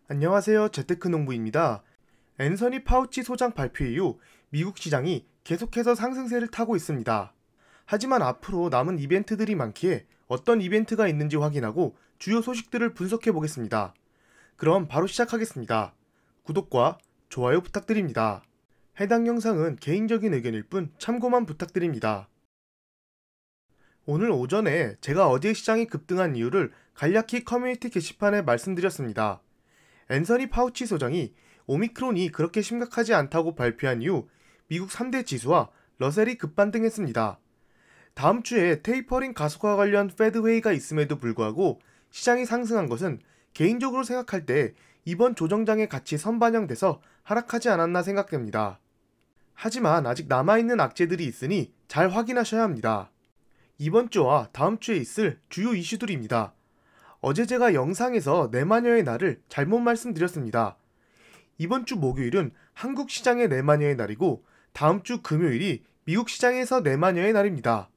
안녕하세요. 재테크농부입니다. 앤서니 파우치 소장 발표 이후 미국 시장이 계속해서 상승세를 타고 있습니다. 하지만 앞으로 남은 이벤트들이 많기에 어떤 이벤트가 있는지 확인하고 주요 소식들을 분석해 보겠습니다. 그럼 바로 시작하겠습니다. 구독과 좋아요 부탁드립니다. 해당 영상은 개인적인 의견일 뿐 참고만 부탁드립니다. 오늘 오전에 제가 어제 시장이 급등한 이유를 간략히 커뮤니티 게시판에 말씀드렸습니다. 앤서니 파우치 소장이 오미크론이 그렇게 심각하지 않다고 발표한 이후 미국 3대 지수와 러셀이 급반등했습니다. 다음 주에 테이퍼링 가속화 관련 페드 회의가 있음에도 불구하고 시장이 상승한 것은 개인적으로 생각할 때 이번 조정장의 가치 선반영돼서 하락하지 않았나 생각됩니다. 하지만 아직 남아있는 악재들이 있으니 잘 확인하셔야 합니다. 이번 주와 다음 주에 있을 주요 이슈들입니다. 어제 제가 영상에서 내마녀의 날을 잘못 말씀드렸습니다. 이번 주 목요일은 한국 시장의 내마녀의 날이고 다음 주 금요일이 미국 시장에서 내마녀의 날입니다.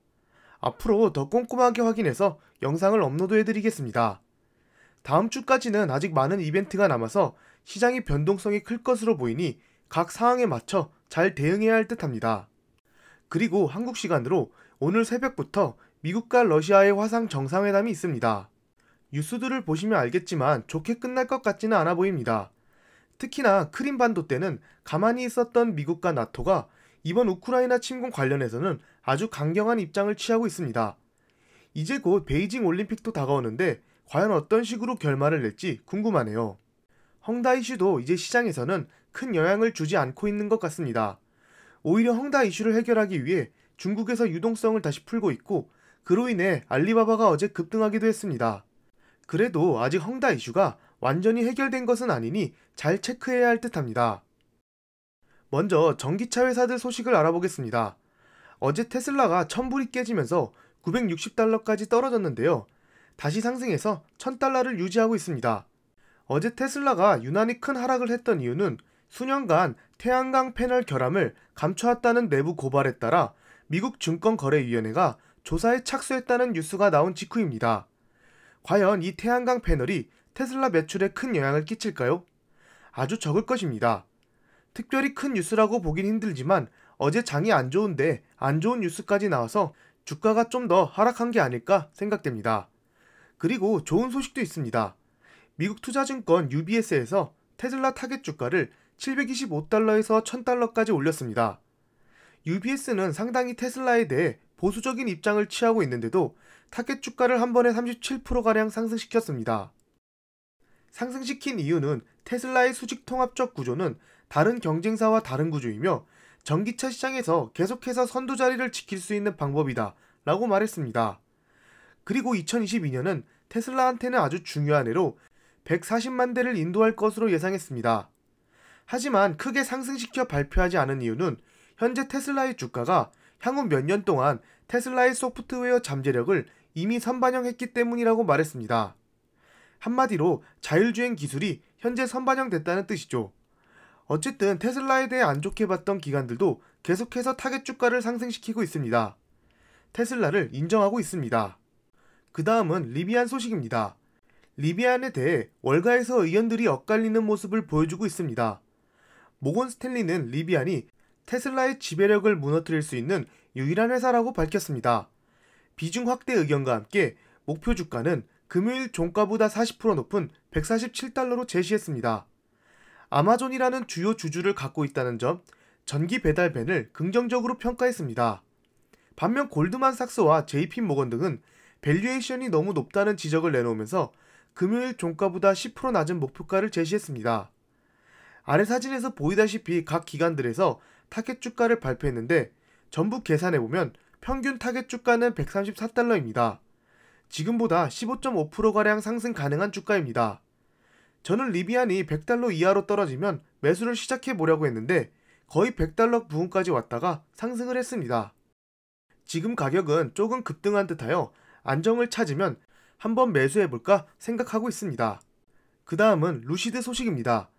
앞으로 더 꼼꼼하게 확인해서 영상을 업로드해드리겠습니다. 다음 주까지는 아직 많은 이벤트가 남아서 시장의 변동성이 클 것으로 보이니 각 상황에 맞춰 잘 대응해야 할 듯합니다. 그리고 한국 시간으로 오늘 새벽부터 미국과 러시아의 화상 정상회담이 있습니다. 뉴스들을 보시면 알겠지만 좋게 끝날 것 같지는 않아 보입니다. 특히나 크림반도 때는 가만히 있었던 미국과 나토가 이번 우크라이나 침공 관련해서는 아주 강경한 입장을 취하고 있습니다. 이제 곧 베이징 올림픽도 다가오는데 과연 어떤 식으로 결말을 낼지 궁금하네요. 헝다 이슈도 이제 시장에서는 큰 영향을 주지 않고 있는 것 같습니다. 오히려 헝다 이슈를 해결하기 위해 중국에서 유동성을 다시 풀고 있고 그로 인해 알리바바가 어제 급등하기도 했습니다. 그래도 아직 헝다 이슈가 완전히 해결된 것은 아니니 잘 체크해야 할 듯합니다. 먼저 전기차 회사들 소식을 알아보겠습니다. 어제 테슬라가 1000불이 깨지면서 960달러까지 떨어졌는데요. 다시 상승해서 1000달러를 유지하고 있습니다. 어제 테슬라가 유난히 큰 하락을 했던 이유는 수년간 태양광 패널 결함을 감춰왔다는 내부 고발에 따라 미국 증권거래위원회가 조사에 착수했다는 뉴스가 나온 직후입니다. 과연 이 태양광 패널이 테슬라 매출에 큰 영향을 끼칠까요? 아주 적을 것입니다. 특별히 큰 뉴스라고 보긴 힘들지만 어제 장이 안 좋은데 안 좋은 뉴스까지 나와서 주가가 좀 더 하락한 게 아닐까 생각됩니다. 그리고 좋은 소식도 있습니다. 미국 투자증권 UBS에서 테슬라 타겟 주가를 725달러에서 1000달러까지 올렸습니다. UBS는 상당히 테슬라에 대해 보수적인 입장을 취하고 있는데도 타겟 주가를 한 번에 37%가량 상승시켰습니다. 상승시킨 이유는 테슬라의 수직 통합적 구조는 다른 경쟁사와 다른 구조이며 전기차 시장에서 계속해서 선두 자리를 지킬 수 있는 방법이다 라고 말했습니다. 그리고 2022년은 테슬라한테는 아주 중요한 해로 140만 대를 인도할 것으로 예상했습니다. 하지만 크게 상승시켜 발표하지 않은 이유는 현재 테슬라의 주가가 향후 몇 년 동안 테슬라의 소프트웨어 잠재력을 이미 선반영했기 때문이라고 말했습니다. 한마디로 자율주행 기술이 현재 선반영됐다는 뜻이죠. 어쨌든 테슬라에 대해 안 좋게 봤던 기관들도 계속해서 타겟 주가를 상승시키고 있습니다. 테슬라를 인정하고 있습니다. 그 다음은 리비안 소식입니다. 리비안에 대해 월가에서 의견들이 엇갈리는 모습을 보여주고 있습니다. 모건 스탠리는 리비안이 테슬라의 지배력을 무너뜨릴 수 있는 유일한 회사라고 밝혔습니다. 비중 확대 의견과 함께 목표 주가는 금요일 종가보다 40% 높은 147달러로 제시했습니다. 아마존이라는 주요 주주를 갖고 있다는 점, 전기 배달 밴을 긍정적으로 평가했습니다. 반면 골드만삭스와 JP모건 등은 밸류에이션이 너무 높다는 지적을 내놓으면서 금요일 종가보다 10% 낮은 목표가를 제시했습니다. 아래 사진에서 보이다시피 각 기관들에서 타겟 주가를 발표했는데 전부 계산해보면 평균 타겟 주가는 134달러입니다. 지금보다 15.5%가량 상승 가능한 주가입니다. 저는 리비안이 100달러 이하로 떨어지면 매수를 시작해보려고 했는데 거의 100달러 부근까지 왔다가 상승을 했습니다. 지금 가격은 조금 급등한 듯하여 안정을 찾으면 한번 매수해볼까 생각하고 있습니다. 그 다음은 루시드 소식입니다.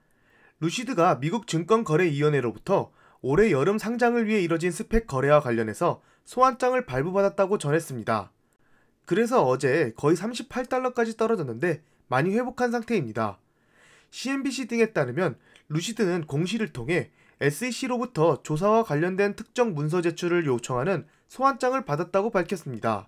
루시드가 미국 증권거래위원회로부터 올해 여름 상장을 위해 이뤄진 스펙 거래와 관련해서 소환장을 발부받았다고 전했습니다. 그래서 어제 거의 38달러까지 떨어졌는데 많이 회복한 상태입니다. CNBC 등에 따르면 루시드는 공시를 통해 SEC로부터 조사와 관련된 특정 문서 제출을 요청하는 소환장을 받았다고 밝혔습니다.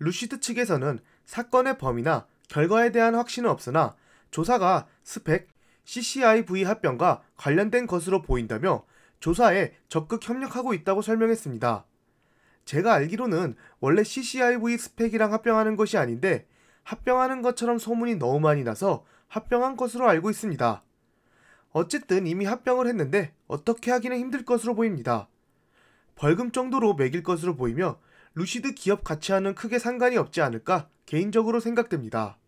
루시드 측에서는 사건의 범위나 결과에 대한 확신은 없으나 조사가 스펙, CCIV 합병과 관련된 것으로 보인다며 조사에 적극 협력하고 있다고 설명했습니다. 제가 알기로는 원래 CCIV 스펙이랑 합병하는 것이 아닌데 합병하는 것처럼 소문이 너무 많이 나서 합병한 것으로 알고 있습니다. 어쨌든 이미 합병을 했는데 어떻게 하기는 힘들 것으로 보입니다. 벌금 정도로 매길 것으로 보이며 루시드 기업 가치와는 크게 상관이 없지 않을까 개인적으로 생각됩니다.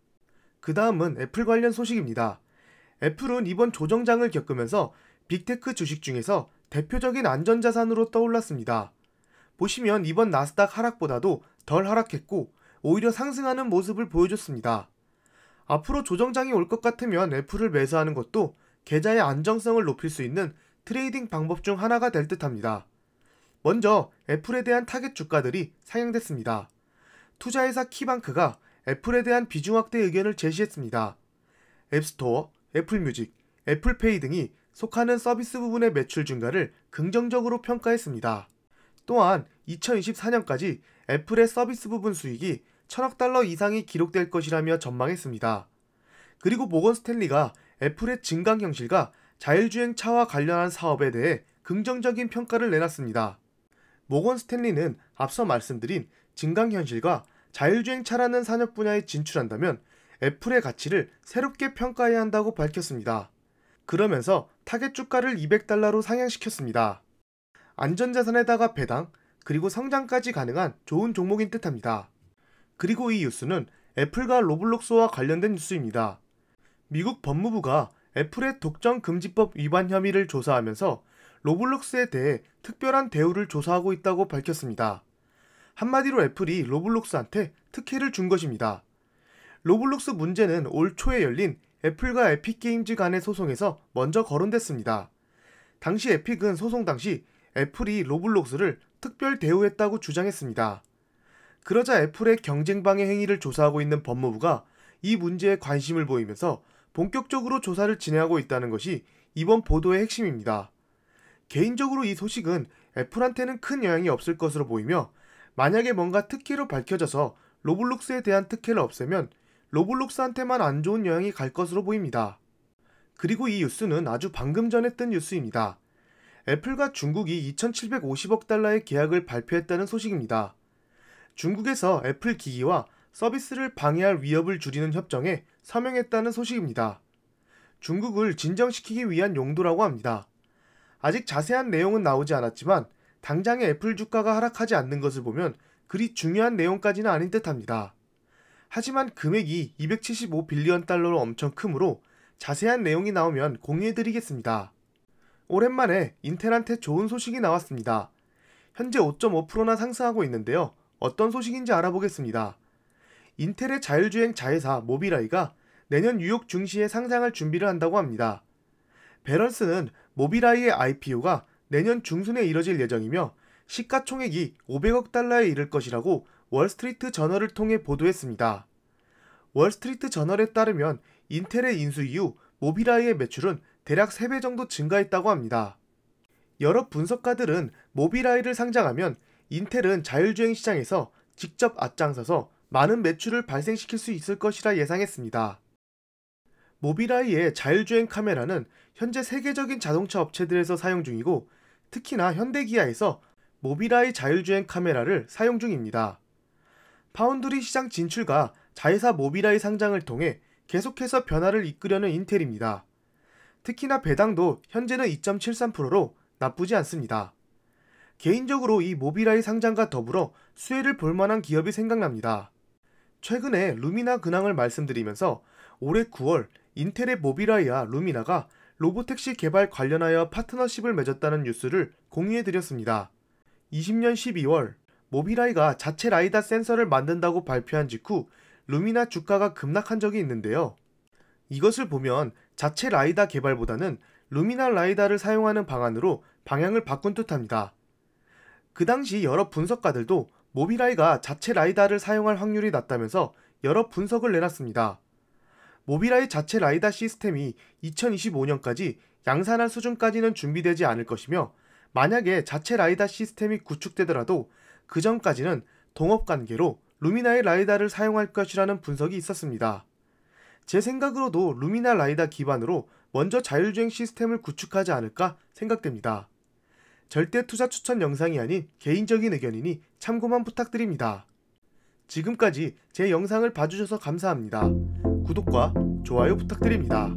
그 다음은 애플 관련 소식입니다. 애플은 이번 조정장을 겪으면서 빅테크 주식 중에서 대표적인 안전자산으로 떠올랐습니다. 보시면 이번 나스닥 하락보다도 덜 하락했고 오히려 상승하는 모습을 보여줬습니다. 앞으로 조정장이 올 것 같으면 애플을 매수하는 것도 계좌의 안정성을 높일 수 있는 트레이딩 방법 중 하나가 될 듯합니다. 먼저 애플에 대한 타겟 주가들이 상향됐습니다. 투자회사 키방크가 애플에 대한 비중 확대 의견을 제시했습니다. 앱스토어, 애플뮤직, 애플페이 등이 속하는 서비스 부분의 매출 증가를 긍정적으로 평가했습니다. 또한 2024년까지 애플의 서비스 부분 수익이 1000억 달러 이상이 기록될 것이라며 전망했습니다. 그리고 모건 스탠리가 애플의 증강현실과 자율주행 차와 관련한 사업에 대해 긍정적인 평가를 내놨습니다. 모건 스탠리는 앞서 말씀드린 증강현실과 자율주행 차라는 산업 분야에 진출한다면 애플의 가치를 새롭게 평가해야 한다고 밝혔습니다. 그러면서 타겟 주가를 200달러로 상향시켰습니다. 안전자산에다가 배당, 그리고 성장까지 가능한 좋은 종목인 듯합니다. 그리고 이 뉴스는 애플과 로블록스와 관련된 뉴스입니다. 미국 법무부가 애플의 독점 금지법 위반 혐의를 조사하면서 로블록스에 대해 특별한 대우를 조사하고 있다고 밝혔습니다. 한마디로 애플이 로블록스한테 특혜를 준 것입니다. 로블록스 문제는 올 초에 열린 애플과 에픽게임즈 간의 소송에서 먼저 거론됐습니다. 당시 에픽은 소송 당시 애플이 로블록스를 특별 대우했다고 주장했습니다. 그러자 애플의 경쟁방해 행위를 조사하고 있는 법무부가 이 문제에 관심을 보이면서 본격적으로 조사를 진행하고 있다는 것이 이번 보도의 핵심입니다. 개인적으로 이 소식은 애플한테는 큰 영향이 없을 것으로 보이며 만약에 뭔가 특혜로 밝혀져서 로블록스에 대한 특혜를 없애면 로블록스한테만 안 좋은 영향이 갈 것으로 보입니다. 그리고 이 뉴스는 아주 방금 전에 뜬 뉴스입니다. 애플과 중국이 2750억 달러의 계약을 발표했다는 소식입니다. 중국에서 애플 기기와 서비스를 방해할 위협을 줄이는 협정에 서명했다는 소식입니다. 중국을 진정시키기 위한 용도라고 합니다. 아직 자세한 내용은 나오지 않았지만 당장의 애플 주가가 하락하지 않는 것을 보면 그리 중요한 내용까지는 아닌 듯합니다. 하지만 금액이 275빌리언 달러로 엄청 크므로 자세한 내용이 나오면 공유해드리겠습니다. 오랜만에 인텔한테 좋은 소식이 나왔습니다. 현재 5.5%나 상승하고 있는데요. 어떤 소식인지 알아보겠습니다. 인텔의 자율주행 자회사 모비라이가 내년 뉴욕 증시에 상장할 준비를 한다고 합니다. 밸런스는 모비라이의 IPO가 내년 중순에 이뤄질 예정이며 시가총액이 500억 달러에 이를 것이라고 월스트리트 저널을 통해 보도했습니다. 월스트리트 저널에 따르면 인텔의 인수 이후 모비라이의 매출은 대략 3배 정도 증가했다고 합니다. 여러 분석가들은 모비라이를 상장하면 인텔은 자율주행 시장에서 직접 앞장서서 많은 매출을 발생시킬 수 있을 것이라 예상했습니다. 모비라이의 자율주행 카메라는 현재 세계적인 자동차 업체들에서 사용 중이고 특히나 현대기아에서 모비라이 자율주행 카메라를 사용 중입니다. 파운드리 시장 진출과 자회사 모비라이 상장을 통해 계속해서 변화를 이끌려는 인텔입니다. 특히나 배당도 현재는 2.73%로 나쁘지 않습니다. 개인적으로 이 모비라이 상장과 더불어 수혜를 볼 만한 기업이 생각납니다. 최근에 루미나 근황을 말씀드리면서 올해 9월 인텔의 모비라이와 루미나가 로보택시 개발 관련하여 파트너십을 맺었다는 뉴스를 공유해드렸습니다. 20년 12월 모비라이가 자체 라이다 센서를 만든다고 발표한 직후 루미나 주가가 급락한 적이 있는데요. 이것을 보면 자체 라이다 개발보다는 루미나 라이다를 사용하는 방안으로 방향을 바꾼 듯합니다. 그 당시 여러 분석가들도 모비라이가 자체 라이다를 사용할 확률이 낮다면서 여러 분석을 내놨습니다. 모빌아이 자체 라이다 시스템이 2025년까지 양산할 수준까지는 준비되지 않을 것이며, 만약에 자체 라이다 시스템이 구축되더라도 그 전까지는 동업관계로 루미나의 라이다를 사용할 것이라는 분석이 있었습니다. 제 생각으로도 루미나 라이다 기반으로 먼저 자율주행 시스템을 구축하지 않을까 생각됩니다. 절대 투자 추천 영상이 아닌 개인적인 의견이니 참고만 부탁드립니다. 지금까지 제 영상을 봐주셔서 감사합니다. 구독과 좋아요 부탁드립니다.